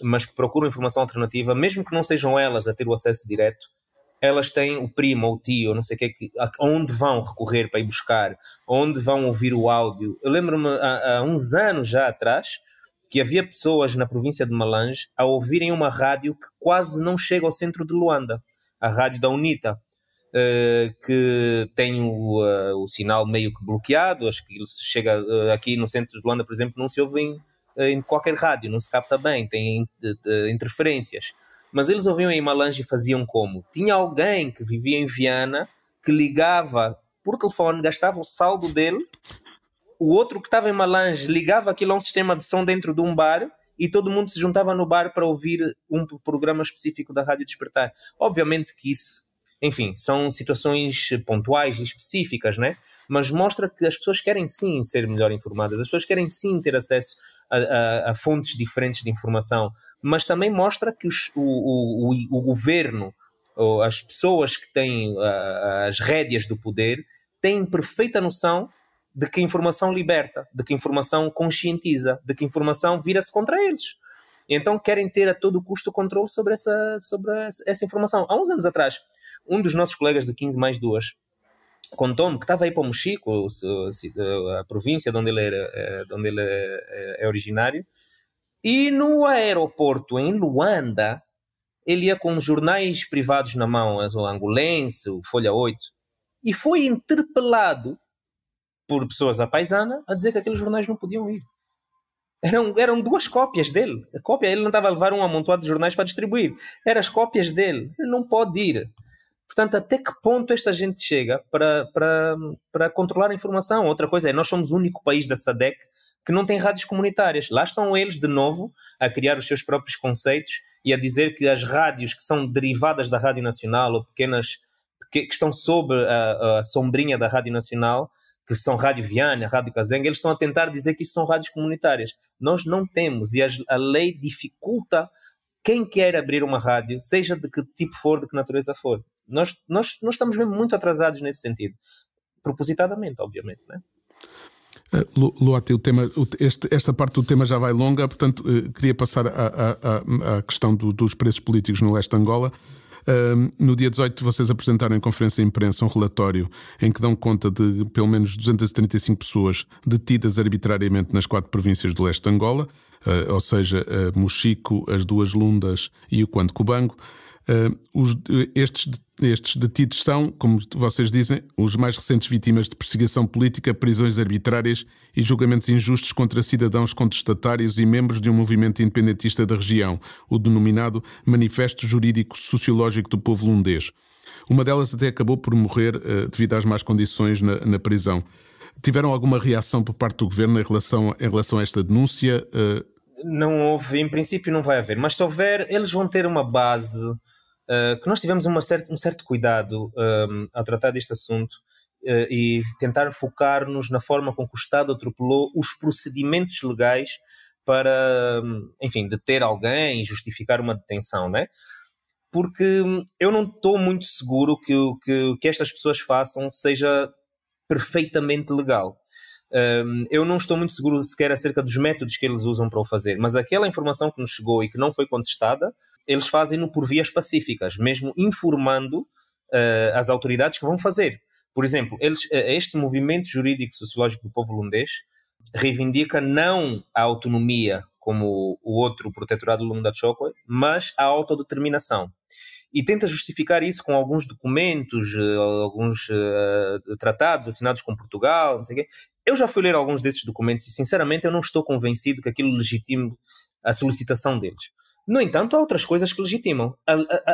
mas que procuram informação alternativa, mesmo que não sejam elas a ter o acesso direto, elas têm o primo ou o tio, não sei o que, onde vão recorrer para ir buscar, onde vão ouvir o áudio. Eu lembro-me há uns anos já atrás, que havia pessoas na província de Malange a ouvirem uma rádio que quase não chega ao centro de Luanda, a rádio da UNITA, que tem o sinal meio que bloqueado. Acho que se chega aqui no centro de Luanda, por exemplo, não se ouve em qualquer rádio, não se capta bem, tem interferências. Mas eles ouviam em Malange e faziam como? Tinha alguém que vivia em Viana que ligava por telefone, gastava o saldo dele, o outro que estava em Malange ligava aquilo a um sistema de som dentro de um bar e todo mundo se juntava no bar para ouvir um programa específico da Rádio Despertar. Obviamente que isso, enfim, são situações pontuais e específicas, né? Mas mostra que as pessoas querem sim ser melhor informadas, as pessoas querem sim ter acesso a fontes diferentes de informação, mas também mostra que o governo, ou as pessoas que têm as rédeas do poder, têm perfeita noção de que a informação liberta, de que a informação conscientiza, de que a informação vira-se contra eles. E então querem ter a todo custo o controle sobre essa informação. Há uns anos atrás, um dos nossos colegas do 15+2 contou-me que estava aí para o Mochico, a província de onde ele é originário, e no aeroporto em Luanda, ele ia com jornais privados na mão, o Angolense, o Folha 8, e foi interpelado por pessoas à paisana a dizer que aqueles jornais não podiam ir. Eram 2 cópias dele. Ele não estava a levar um amontoado de jornais para distribuir. Eram as cópias dele. Ele não pode ir. Portanto, até que ponto esta gente chega para controlar a informação? Outra coisa é, nós somos o único país da SADC que não tem rádios comunitárias. Lá estão eles, de novo, a criar os seus próprios conceitos e a dizer que as rádios que são derivadas da Rádio Nacional ou pequenas, que estão sob a sombrinha da Rádio Nacional, que são Rádio Viana, Rádio Kazenga, eles estão a tentar dizer que isso são rádios comunitárias. Nós não temos, e a lei dificulta quem quer abrir uma rádio, seja de que tipo for, de que natureza for. Nós estamos mesmo muito atrasados nesse sentido. Propositadamente, obviamente, não é? Luati, esta parte do tema já vai longa, portanto, queria passar à questão dos preços políticos no leste de Angola. No dia 18 vocês apresentaram em conferência de imprensa um relatório em que dão conta de pelo menos 235 pessoas detidas arbitrariamente nas 4 províncias do leste de Angola, ou seja, Mochico, as 2 Lundas e o Quanto Cubango. Estes detidos são, como vocês dizem, os mais recentes vítimas de perseguição política, prisões arbitrárias e julgamentos injustos contra cidadãos contestatários e membros de um movimento independentista da região, o denominado Manifesto Jurídico Sociológico do Povo Lundês. Uma delas até acabou por morrer devido às más condições na prisão. Tiveram alguma reação por parte do governo em relação a esta denúncia? Não houve, em princípio não vai haver, mas se houver, eles vão ter uma base que nós tivemos um certo cuidado ao tratar deste assunto e tentar focar-nos na forma com que o Estado atropelou os procedimentos legais para, enfim, deter alguém e justificar uma detenção, né? Porque eu não estou muito seguro que o que estas pessoas façam seja perfeitamente legal. Eu não estou muito seguro sequer acerca dos métodos que eles usam para o fazer, mas aquela informação que nos chegou e que não foi contestada, eles fazem-no por vias pacíficas, mesmo informando as autoridades que vão fazer. Por exemplo, este movimento jurídico sociológico do povo lundês reivindica não a autonomia como o outro protetorado Lunda Chokwe, mas a autodeterminação. E tenta justificar isso com alguns documentos, alguns tratados assinados com Portugal, não sei o quê. Eu já fui ler alguns desses documentos e, sinceramente, eu não estou convencido que aquilo legitime a solicitação deles. No entanto, há outras coisas que legitimam.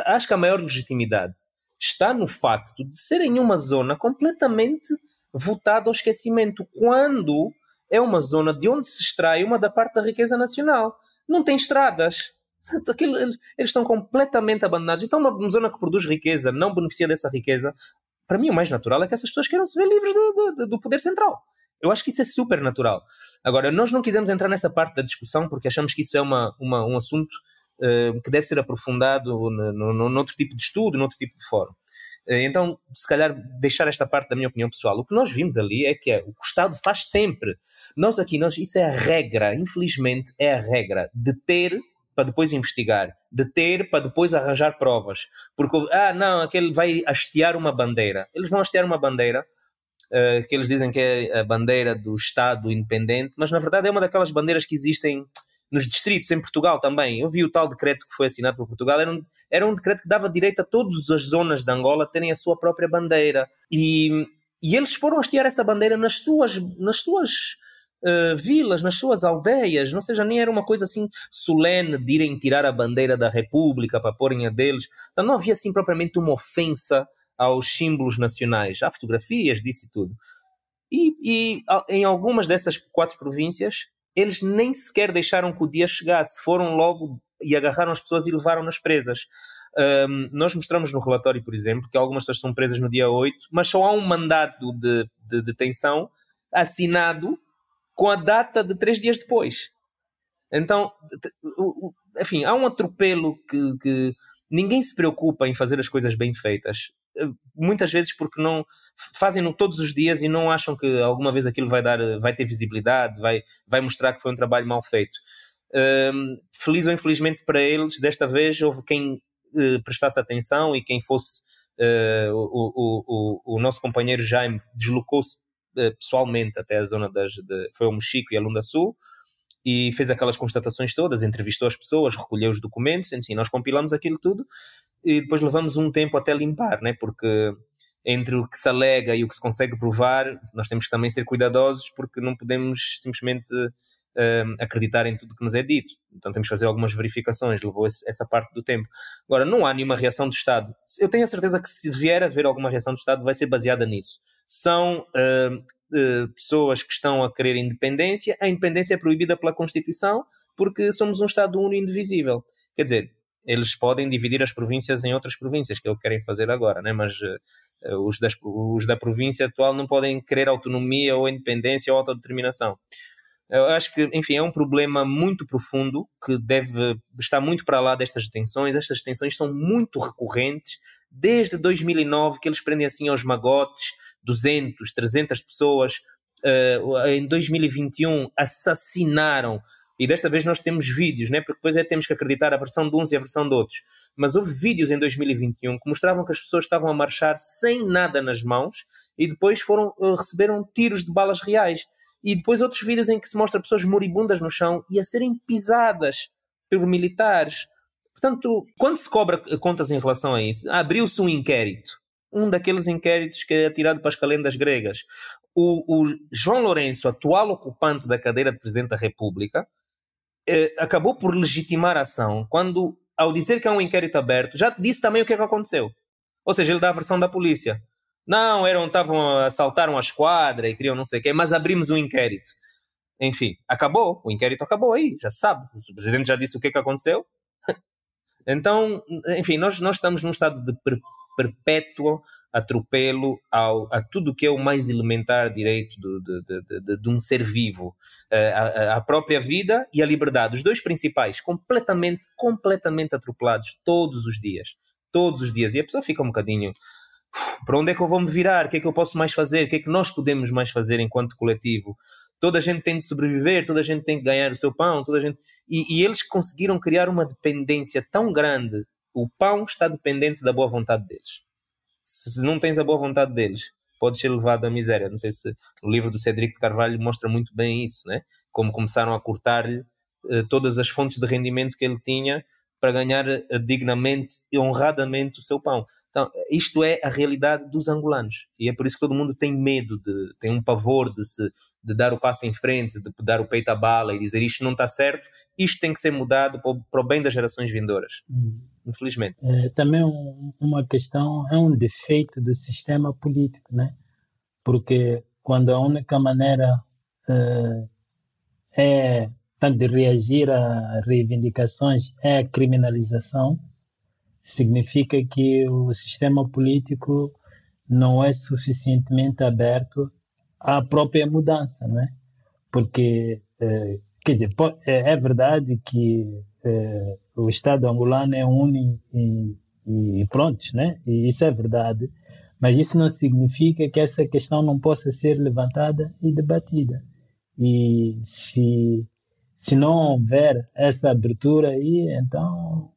Acho que a maior legitimidade está no facto de serem uma zona completamente votada ao esquecimento, quando é uma zona de onde se extrai uma da parte da riqueza nacional. Não tem estradas. Eles estão completamente abandonados. Então uma zona que produz riqueza não beneficia dessa riqueza. Para mim o mais natural é que essas pessoas queiram se ver livres do poder central. Eu acho que isso é super natural. Agora, nós não quisemos entrar nessa parte da discussão porque achamos que isso é um assunto que deve ser aprofundado noutro tipo de estudo, noutro tipo de fórum. Então, se calhar, deixar esta parte da minha opinião pessoal. O que nós vimos ali é que o que o Estado faz sempre. Isso é a regra, infelizmente, é a regra. Deter para depois investigar. Deter para depois arranjar provas. Porque, aquele vai hastear uma bandeira. Eles vão hastear uma bandeira que eles dizem que é a bandeira do Estado independente, mas na verdade é uma daquelas bandeiras que existem nos distritos, em Portugal também. Eu vi o tal decreto que foi assinado por Portugal, era um decreto que dava direito a todas as zonas de Angola terem a sua própria bandeira. E eles foram hastear essa bandeira nas suas vilas, nas suas aldeias, ou seja, nem era uma coisa assim solene de irem tirar a bandeira da República para porem a deles. Então não havia assim propriamente uma ofensa aos símbolos nacionais. Há fotografias disso e tudo. E em algumas dessas 4 províncias, eles nem sequer deixaram que o dia chegasse, foram logo e agarraram as pessoas e levaram-nas presas. Nós mostramos no relatório, por exemplo, que algumas pessoas são presas no dia 8, mas só há um mandado de detenção assinado com a data de 3 dias depois. Então, enfim, há um atropelo que ninguém se preocupa em fazer as coisas bem feitas. Muitas vezes porque não fazem-no todos os dias e não acham que alguma vez aquilo vai ter visibilidade, vai mostrar que foi um trabalho mal feito. Feliz ou infelizmente para eles, desta vez houve quem prestasse atenção e quem fosse o nosso companheiro Jaime deslocou-se pessoalmente até a zona foi ao Mochico e a Lunda Sul e fez aquelas constatações todas, entrevistou as pessoas, recolheu os documentos, assim, nós compilamos aquilo tudo e depois levamos um tempo até limpar, né? Porque entre o que se alega e o que se consegue provar, nós temos que também ser cuidadosos porque não podemos simplesmente acreditar em tudo que nos é dito. Então temos que fazer algumas verificações, levou essa parte do tempo. Agora, não há nenhuma reação do Estado. Eu tenho a certeza que se vier a haver alguma reação do Estado vai ser baseada nisso. São pessoas que estão a querer independência. A independência é proibida pela Constituição porque somos um Estado único e indivisível. Quer dizer, eles podem dividir as províncias em outras províncias, que é o que querem fazer agora, né? Mas os da província atual não podem querer autonomia ou independência ou autodeterminação. Eu acho que, enfim, é um problema muito profundo que deve estar muito para lá destas detenções. Estas detenções são muito recorrentes. Desde 2009 que eles prendem assim aos magotes 200, 300 pessoas. Em 2021 assassinaram, e desta vez nós temos vídeos, né? Porque depois temos que acreditar a versão de uns e a versão de outros. Mas houve vídeos em 2021 que mostravam que as pessoas estavam a marchar sem nada nas mãos e depois receberam tiros de balas reais. E depois outros vídeos em que se mostra pessoas moribundas no chão e a serem pisadas por militares. Portanto, quando se cobra contas em relação a isso, abriu-se um inquérito. Um daqueles inquéritos que é atirado para as calendas gregas. O João Lourenço, atual ocupante da cadeira de Presidente da República, acabou por legitimar a ação quando, ao dizer que há um inquérito aberto, já disse também o que é que aconteceu. Ou seja, ele dá a versão da polícia. Não, assaltaram a esquadra e queriam não sei o quê, mas abrimos um inquérito. Enfim, acabou, o inquérito acabou aí, já se sabe. O Presidente já disse o que é que aconteceu. Então, enfim, nós estamos num estado de perpétuo atropelo a tudo o que é o mais elementar direito de um ser vivo, a própria vida e a liberdade, os dois principais, completamente atropelados todos os dias, e a pessoa fica um bocadinho, para onde é que eu vou me virar, o que é que eu posso mais fazer, o que é que nós podemos mais fazer enquanto coletivo? Toda a gente tem de sobreviver, toda a gente tem de ganhar o seu pão, e eles conseguiram criar uma dependência tão grande. O pão está dependente da boa vontade deles. Se não tens a boa vontade deles, podes ser levado à miséria. Não sei se o livro do Cédric de Carvalho mostra muito bem isso, né? Como começaram a cortar-lhe todas as fontes de rendimento que ele tinha para ganhar dignamente e honradamente o seu pão. Então, isto é a realidade dos angolanos. E é por isso que todo mundo tem medo, tem um pavor de dar o passo em frente, de dar o peito à bala e dizer isto não está certo, isto tem que ser mudado para o bem das gerações vindouras. Infelizmente. Também uma questão, é um defeito do sistema político, né? Porque quando a única maneira tanto de reagir a reivindicações é a criminalização, significa que o sistema político não é suficientemente aberto à própria mudança, não é? Porque, quer dizer, é verdade que o Estado angolano é único e pronto, né? E isso é verdade, mas isso não significa que essa questão não possa ser levantada e debatida. E se não houver essa abertura aí, então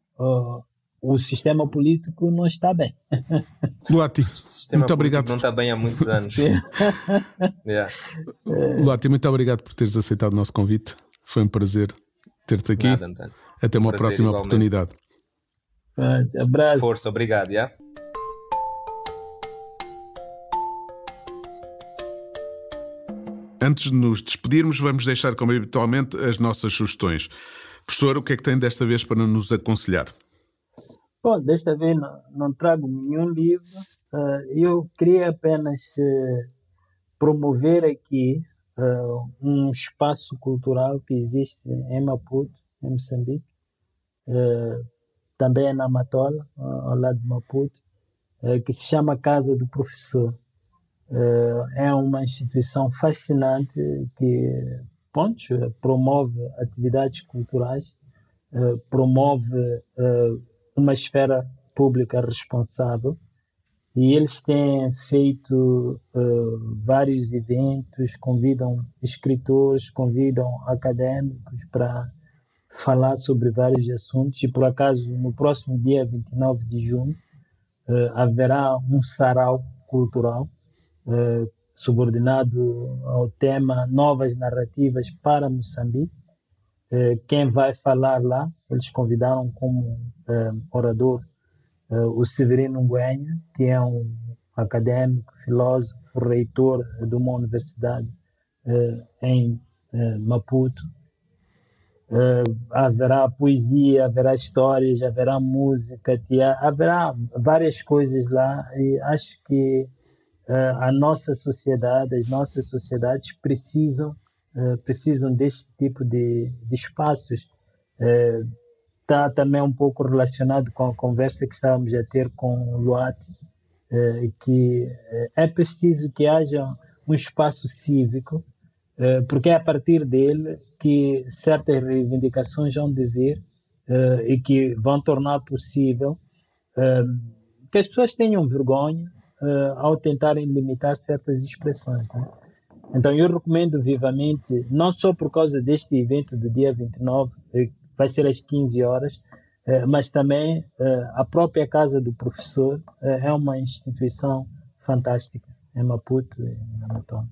o sistema político não está bem. Luati, muito obrigado. Não está bem há muitos anos. Luati, muito obrigado por teres aceitado o nosso convite. Foi um prazer ter-te aqui. Nada, António. Até uma próxima oportunidade. Abraço. Força, obrigado. Yeah? Antes de nos despedirmos, vamos deixar, como habitualmente, as nossas sugestões. Professor, o que é que tem desta vez para nos aconselhar? Bom, desta vez não trago nenhum livro. Eu queria apenas promover aqui um espaço cultural que existe em Maputo, em Moçambique, também na Matola, ao lado de Maputo, que se chama Casa do Professor. É uma instituição fascinante que promove atividades culturais, promove uma esfera pública responsável, e eles têm feito vários eventos, convidam escritores, convidam académicos para falar sobre vários assuntos, e por acaso no próximo dia 29 de junho haverá um sarau cultural subordinado ao tema Novas Narrativas para Moçambique. Quem vai falar lá, eles convidaram como orador o Severino Nguenha, que é um académico, filósofo, reitor de uma universidade em Maputo. Haverá poesia, haverá histórias, haverá música, teatro, haverá várias coisas lá, e acho que as nossas sociedades precisam deste tipo de espaços. Está também um pouco relacionado com a conversa que estávamos a ter com o Luati, que é preciso que haja um espaço cívico, porque é a partir dele que certas reivindicações vão vir e que vão tornar possível que as pessoas tenham vergonha ao tentarem limitar certas expressões, né? Então eu recomendo vivamente, não só por causa deste evento do dia 29, vai ser às 15 horas, mas também a própria Casa do Professor é uma instituição fantástica em Maputo e na Matola.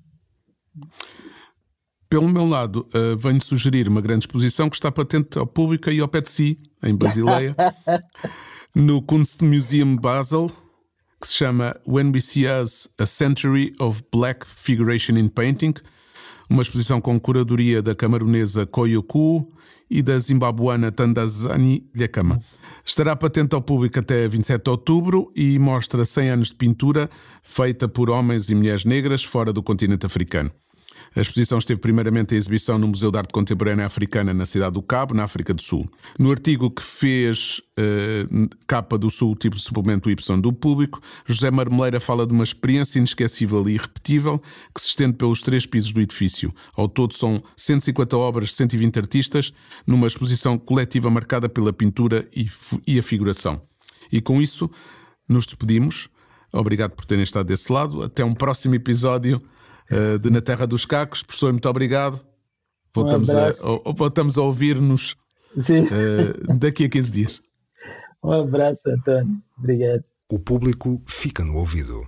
Pelo meu lado, venho sugerir uma grande exposição que está patente ao público e ao pé de si, em Basileia, no Kunstmuseum Basel, que se chama When We See Us, A Century of Black Figuration in Painting, uma exposição com curadoria da camaronesa Koyoku e da zimbabuana Tandazani Lhakama. Estará patente ao público até 27 de outubro e mostra 100 anos de pintura feita por homens e mulheres negras fora do continente africano. A exposição esteve primeiramente em exibição no Museu de Arte Contemporânea Africana na cidade do Cabo, na África do Sul. No artigo que fez capa do Sul, tipo suplemento Y do público, José Marmeleira fala de uma experiência inesquecível e irrepetível que se estende pelos 3 pisos do edifício. Ao todo são 150 obras de 120 artistas numa exposição coletiva marcada pela pintura e a figuração. E com isso nos despedimos. Obrigado por terem estado desse lado. Até um próximo episódio de Na Terra dos Cacos. Professor, muito obrigado. Voltamos a ouvir-nos daqui a 15 dias. Um abraço, António. Obrigado. O público fica no ouvido.